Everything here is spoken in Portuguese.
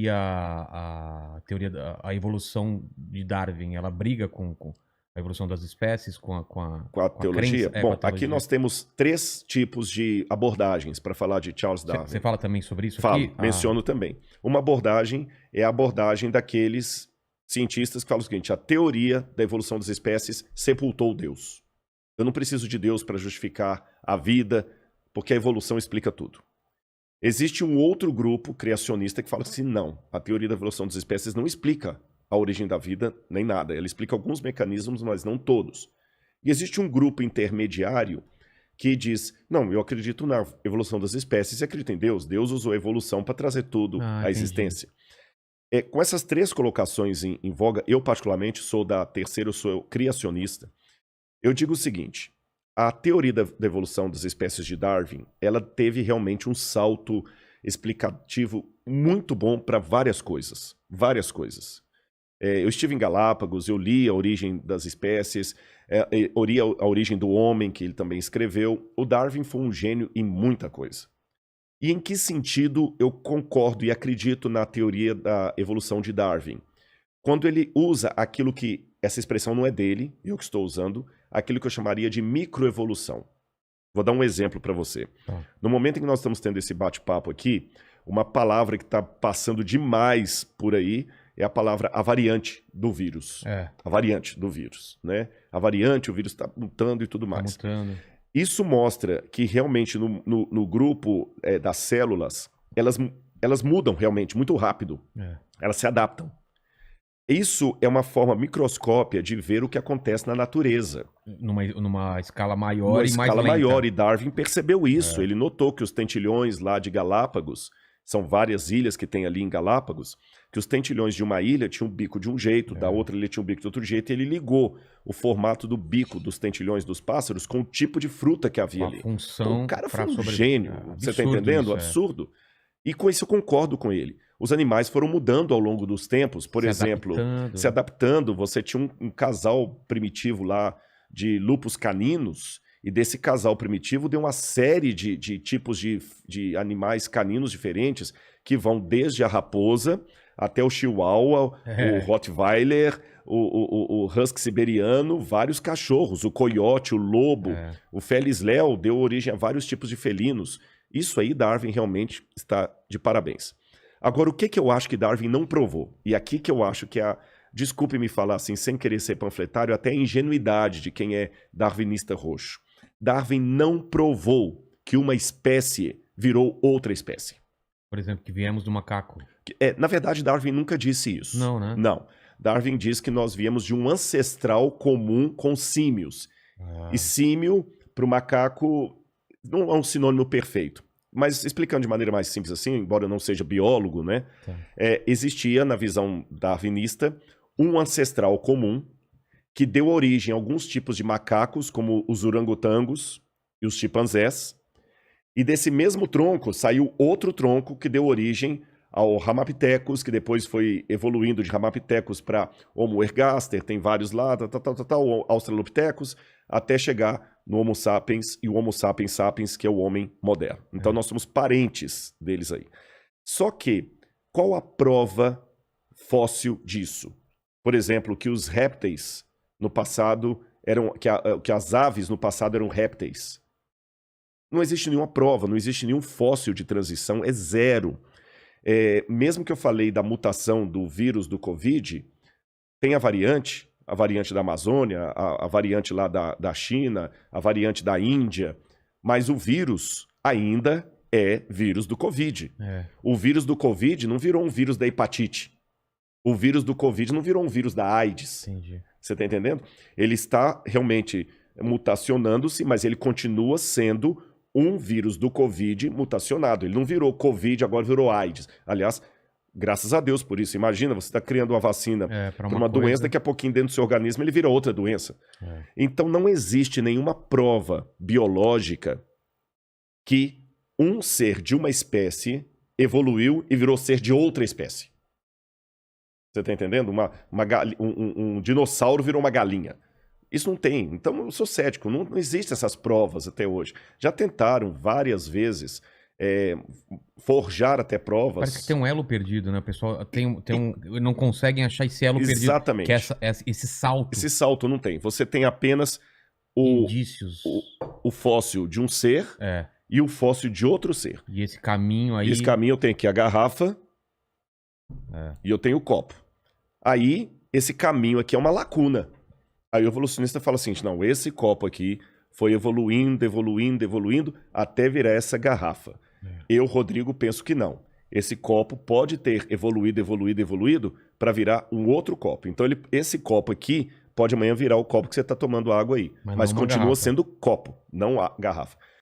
E a teoria da evolução de Darwin, ela briga com a evolução das espécies, Com a com a crença, teologia? com a Bom, aqui teologia? nós temos 3 tipos de abordagens para falar de Charles Você Darwin. fala também sobre isso aqui? Falo, menciono também. Uma abordagem é a abordagem daqueles cientistas que falam o seguinte: a teoria da evolução das espécies sepultou Deus. Eu não preciso de Deus para justificar a vida, porque a evolução explica tudo. Existe um outro grupo criacionista que fala assim: não, a teoria da evolução das espécies não explica a origem da vida nem nada. Ela explica alguns mecanismos, mas não todos. E existe um grupo intermediário que diz: não, eu acredito na evolução das espécies e acredito em Deus. Deus usou a evolução para trazer tudo Ah, à entendi. existência. Com essas 3 colocações em voga, eu particularmente sou da terceira, eu sou criacionista. Eu digo o seguinte: a teoria da evolução das espécies de Darwin, ela teve realmente um salto explicativo muito bom para várias coisas. Várias coisas. Eu estive em Galápagos, eu li a origem das espécies, eu li a origem do homem, que ele também escreveu. O Darwin foi um gênio em muita coisa. E em que sentido eu concordo e acredito na teoria da evolução de Darwin? Quando ele usa aquilo que, essa expressão não é dele, eu que estou usando, aquilo que eu chamaria de microevolução. Vou dar um exemplo para você. Tá. No momento em que nós estamos tendo esse bate-papo aqui, uma palavra que está passando demais por aí é a palavra a variante do vírus. É, A variante do vírus, né? A variante, o vírus está mutando e tudo tá mais. mutando. Isso mostra que realmente no grupo das células, elas mudam realmente muito rápido. É. Elas se adaptam. Isso é uma forma microscópia de ver o que acontece na natureza. Numa escala maior Numa e mais escala lenta. maior, e Darwin percebeu isso. É. Ele notou que os tentilhões lá de Galápagos, são várias ilhas que tem ali em Galápagos, que os tentilhões de uma ilha tinham um bico de um jeito, da outra ilha tinha um bico de outro jeito, e ele ligou o formato do bico dos tentilhões dos pássaros com o tipo de fruta que havia Uma ali. Então o função cara foi para um sobreviver. gênio, É você está absurdo entendendo? isso, é. Absurdo. E com isso eu concordo com ele. Os animais foram mudando ao longo dos tempos, por Se exemplo, se adaptando. adaptando. Você tinha um casal primitivo lá de lupus caninos, e desse casal primitivo deu uma série de tipos de animais caninos diferentes, que vão desde a raposa até o chihuahua, o É. rottweiler, o husky siberiano, vários cachorros, o coiote, o lobo, É. o felis leo deu origem a vários tipos de felinos. Isso aí Darwin realmente está de parabéns. Agora, o que eu acho que Darwin não provou? E aqui que eu acho que desculpe me falar assim, sem querer ser panfletário, até a ingenuidade de quem é darwinista roxo. Darwin não provou que uma espécie virou outra espécie. Por exemplo, que viemos do macaco. Na verdade, Darwin nunca disse isso. Não, né? Não. Darwin diz que nós viemos de um ancestral comum com símios. E símio, para o macaco, não é um sinônimo perfeito. Mas explicando de maneira mais simples assim, embora eu não seja biólogo, né? Tá. Existia, na visão darwinista, um ancestral comum que deu origem a alguns tipos de macacos, como os orangotangos e os chimpanzés. E desse mesmo tronco saiu outro tronco que deu origem ao Ramapithecus, que depois foi evoluindo de Ramapithecus para Homo ergaster, tem vários lá, Australopithecus, até chegar no Homo sapiens e o Homo sapiens sapiens, que é o homem moderno. Então nós somos parentes deles aí. Só que, qual a prova fóssil disso? Por exemplo, que os répteis no passado que as aves no passado eram répteis. Não existe nenhuma prova, não existe nenhum fóssil de transição, é zero. Mesmo que eu falei da mutação do vírus do Covid, tem a variante da Amazônia, a variante lá da China, a variante da Índia, mas o vírus ainda é vírus do Covid. O vírus do Covid não virou um vírus da hepatite. O vírus do Covid não virou um vírus da AIDS. Entendi. Você está entendendo? Ele está realmente mutacionando-se, mas ele continua sendo um vírus do Covid mutacionado. Ele não virou Covid, agora virou AIDS. Aliás, graças a Deus por isso. Imagina, você está criando uma vacina para uma doença, daqui a pouquinho dentro do seu organismo ele vira outra doença. Então não existe nenhuma prova biológica que um ser de uma espécie evoluiu e virou ser de outra espécie. Você está entendendo? Um dinossauro virou uma galinha. Isso não tem. Então eu sou cético. Não existem essas provas até hoje. Já tentaram várias vezes forjar até provas. Parece que tem um elo perdido, né? O pessoal não conseguem achar esse elo perdido. Exatamente. Que é esse salto. Esse salto não tem. Você tem apenas indícios. O fóssil de um ser e o fóssil de outro ser. E esse caminho aí... E esse caminho eu tenho aqui a garrafa e eu tenho o copo. Aí, esse caminho aqui é uma lacuna. Aí o evolucionista fala assim, não, esse copo aqui foi evoluindo, evoluindo, evoluindo, até virar essa garrafa. Eu, Rodrigo, penso que não. Esse copo pode ter evoluído, evoluído, evoluído para virar um outro copo. Então, esse copo aqui pode amanhã virar o copo que você está tomando água aí. Mas continua sendo copo, não a garrafa.